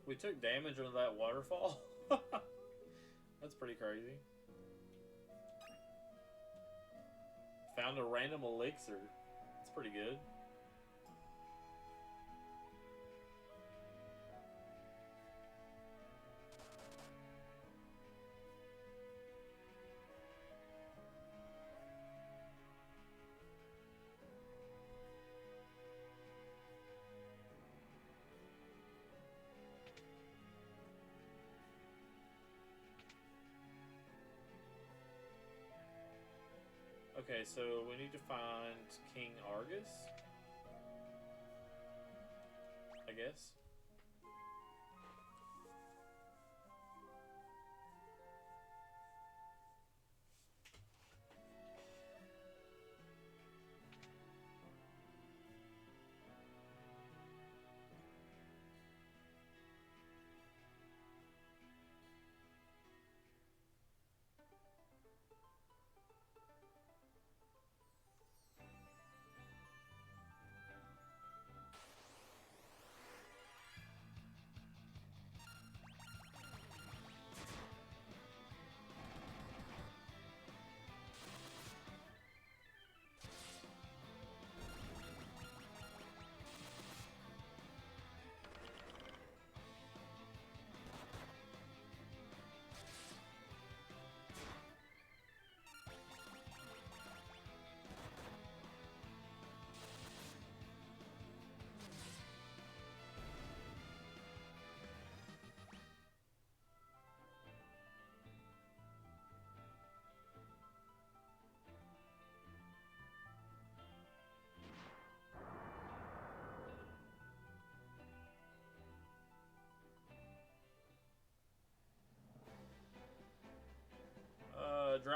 We took damage under that waterfall? That's pretty crazy. Found a random elixir. That's pretty good. Okay, so we need to find King Argus, I guess.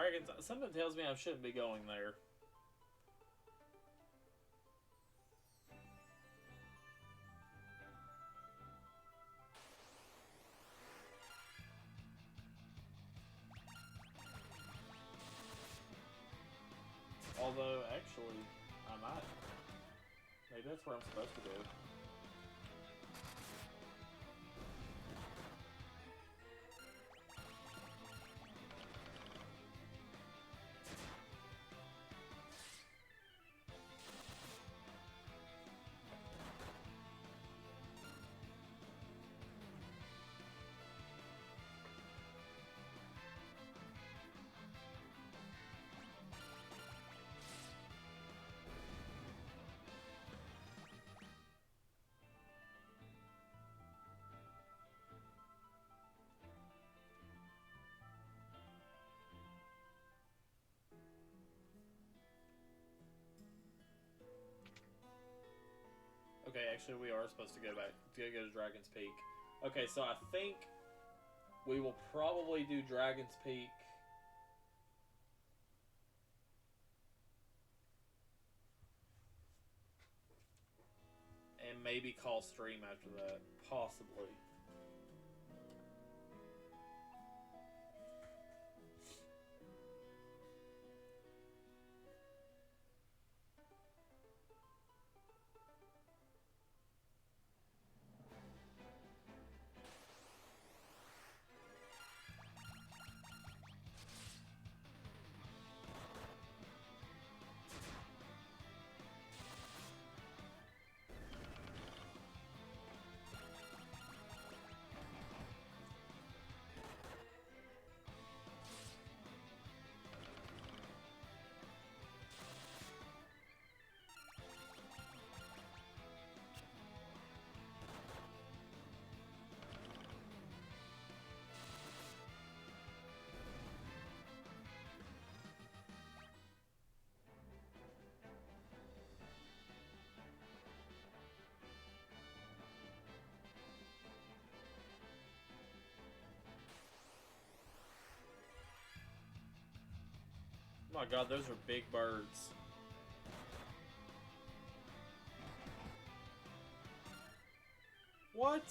dragons. Something tells me I shouldn't be going there. Although, actually, I might. Maybe that's where I'm supposed to go. Okay, actually, we are supposed to go back to go to Dragon's Peak. Okay, so I think we will probably do Dragon's Peak. And maybe call stream after that. Possibly. Oh my god, those are big birds. What?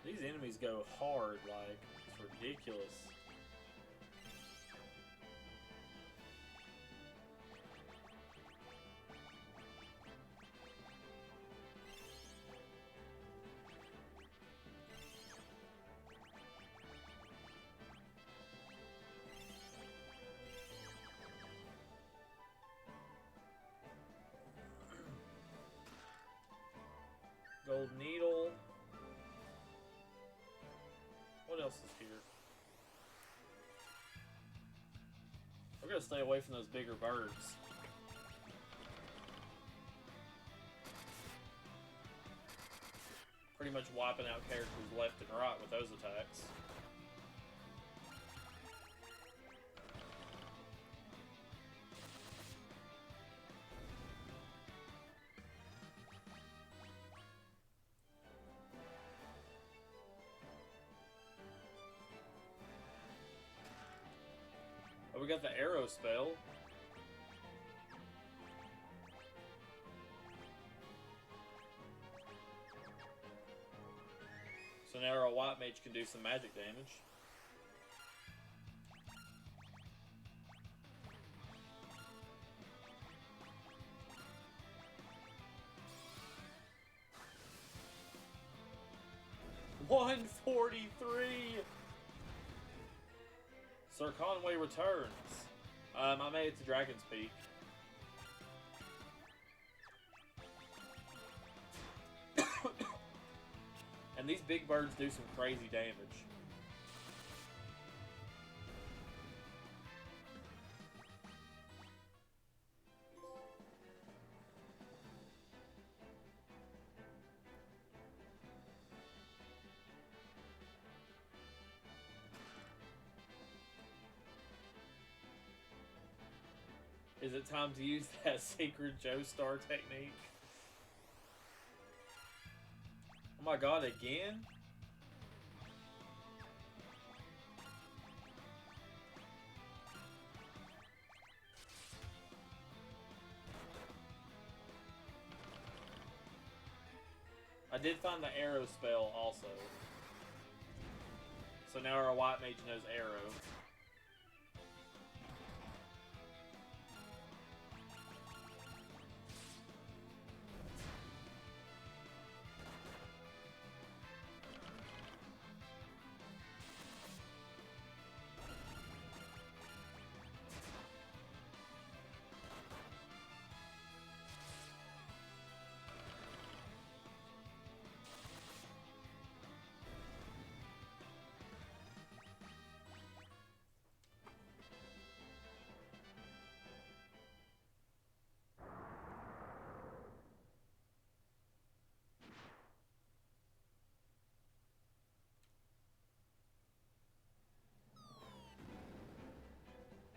These enemies go hard, like, it's ridiculous. Gold needle. What else is here? We're gonna stay away from those bigger birds. pretty much wiping out characters left and right with those attacks. Oh, we got the arrow spell. So now our white mage can do some magic damage. $143. Sir Conway returns. I made it to Dragon's Peak. And these big birds do some crazy damage. Is it time to use that secret Joestar technique? Oh my god, again? I did find the arrow spell also. So now our white mage knows arrow.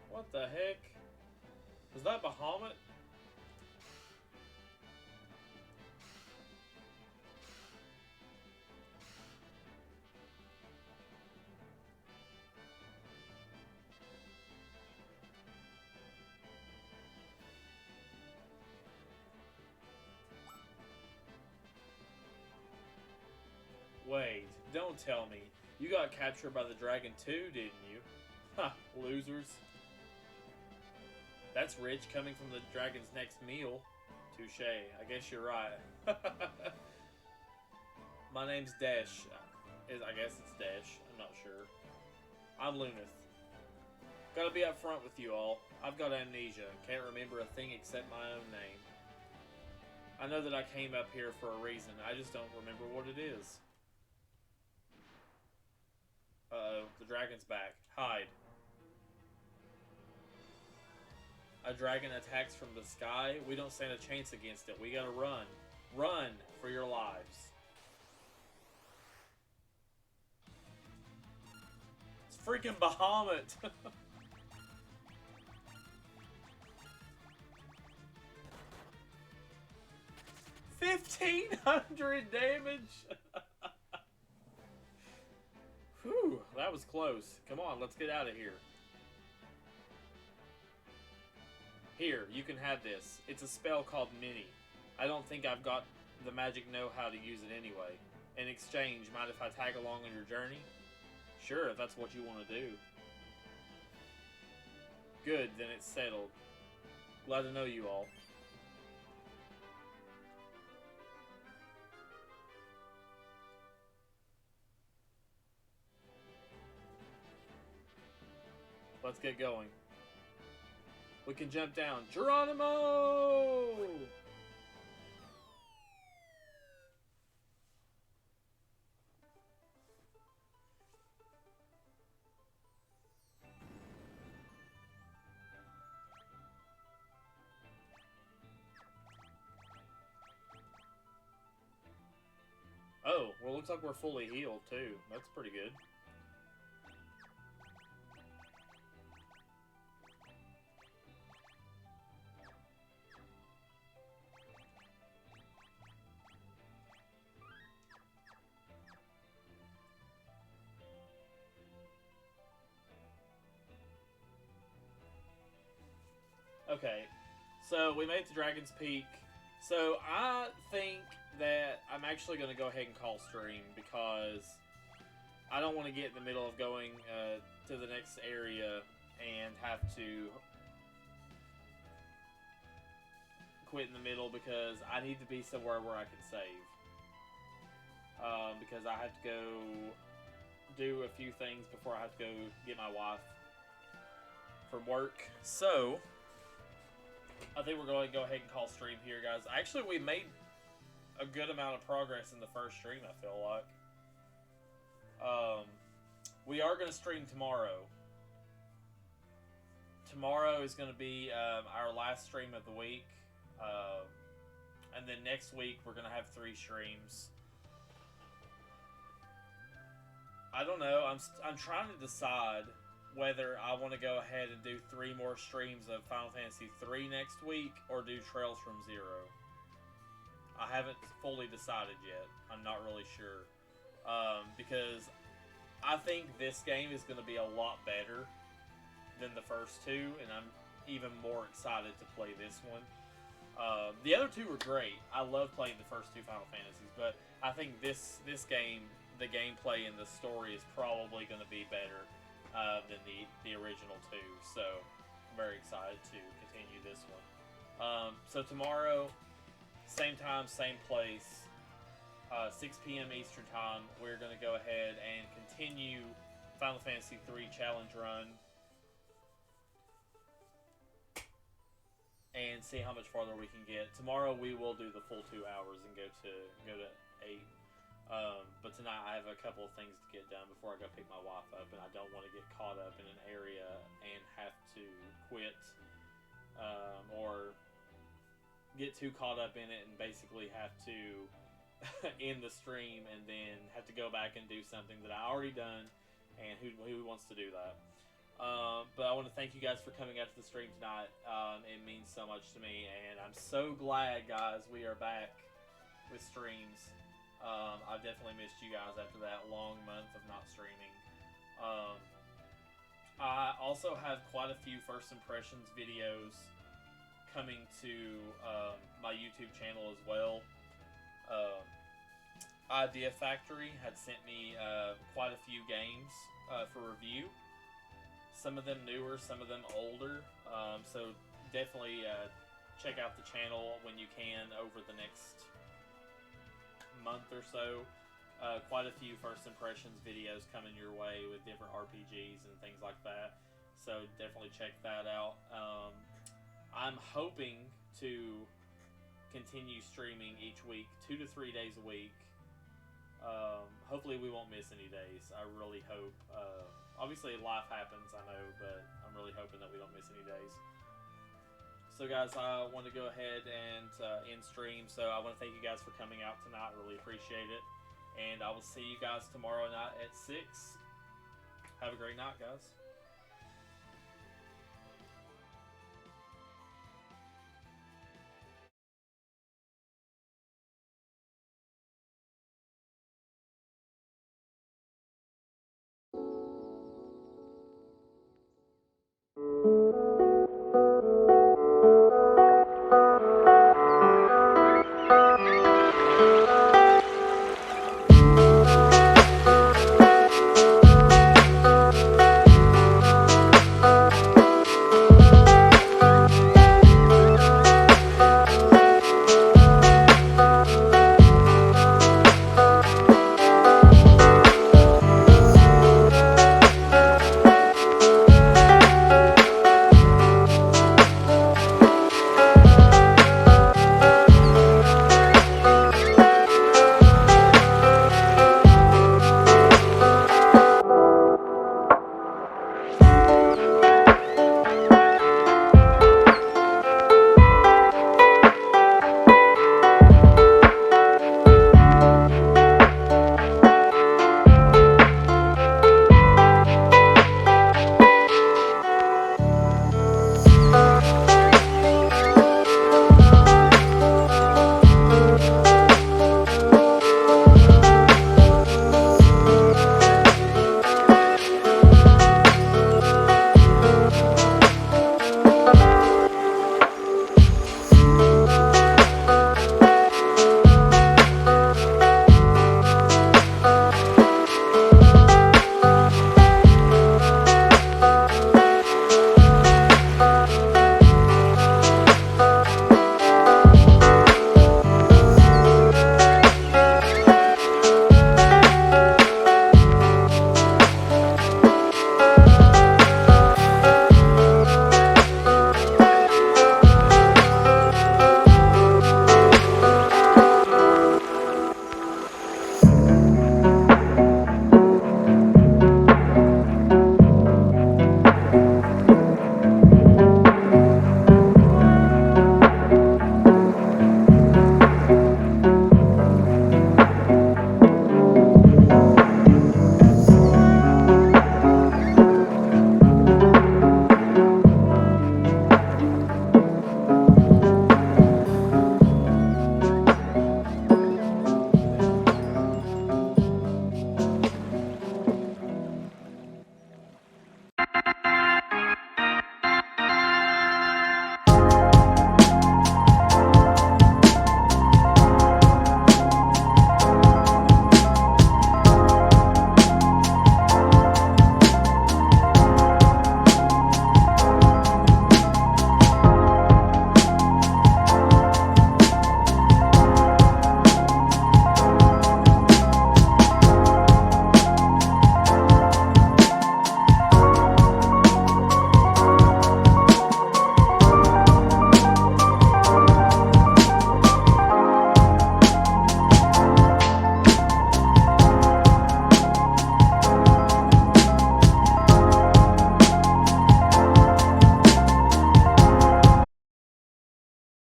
What the heck? Was that Bahamut? Wait, don't tell me. You got captured by the dragon too, didn't you? Ha, losers. That's rich coming from the dragon's next meal. Touche. I guess you're right. My name's Desh. I guess it's Desh. I'm not sure. I'm Lunith. Gotta be up front with you all. I've got amnesia. Can't remember a thing except my own name. I know that I came up here for a reason. I just don't remember what it is. Uh-oh. The dragon's back. Hide. A dragon attacks from the sky. We don't stand a chance against it. We gotta run. Run for your lives. It's freaking Bahamut. 1,500 damage. Whew, that was close. Come on, let's get out of here. Here, you can have this. It's a spell called Mini. I don't think I've got the magic know-how to use it anyway. In exchange, mind if I tag along on your journey? Sure, if that's what you want to do. Good, then it's settled. Glad to know you all. Let's get going. We can jump down. Geronimo! Oh, looks like we're fully healed, too. That's pretty good. Okay, so we made it to Dragon's Peak. So I think that I'm actually going to go ahead and call stream because I don't want to get in the middle of going to the next area and have to quit in the middle because I need to be somewhere where I can save. Because I have to go do a few things before I have to go get my wife from work. So I think we're going to go ahead and call stream here, guys. Actually, we made a good amount of progress in the first stream, I feel like. We are going to stream tomorrow. Tomorrow is going to be our last stream of the week. And then next week, we're going to have 3 streams. I don't know. I'm trying to decide whether I want to go ahead and do 3 more streams of Final Fantasy 3 next week or do Trails from Zero. I haven't fully decided yet. I'm not really sure. Because I think this game is going to be a lot better than the first 2, and I'm even more excited to play this one. The other 2 were great. I love playing the first 2 Final Fantasies, but I think this game, the gameplay and the story is probably going to be better than the original 2. So I'm very excited to continue this one. So tomorrow, same time, same place, 6 p.m. Eastern Time, we're going to go ahead and continue Final Fantasy 3 Challenge Run and see how much farther we can get. Tomorrow we will do the full 2 hours and go to 8. But tonight I have a couple of things to get done before I go pick my wife up, and I don't want to get caught up in an area and have to quit or get too caught up in it and basically have to end the stream and then have to go back and do something that I already done, and who wants to do that? But I want to thank you guys for coming out to the stream tonight. It means so much to me, and I'm so glad, guys, we are back with streams. I've definitely missed you guys after that long month of not streaming. I also have quite a few first impressions videos coming to my YouTube channel as well. Idea Factory had sent me quite a few games for review. Some of them newer, some of them older. So definitely check out the channel when you can over the next month or so. Quite a few first impressions videos coming your way with different RPGs and things like that. So definitely check that out. I'm hoping to continue streaming each week, 2 to 3 days a week. Hopefully we won't miss any days. I really hope. Obviously life happens, I know, but I'm really hoping that we don't miss any days. So guys, I want to go ahead and end stream. So I want to thank you guys for coming out tonight. Really appreciate it. And I will see you guys tomorrow night at 6. Have a great night, guys.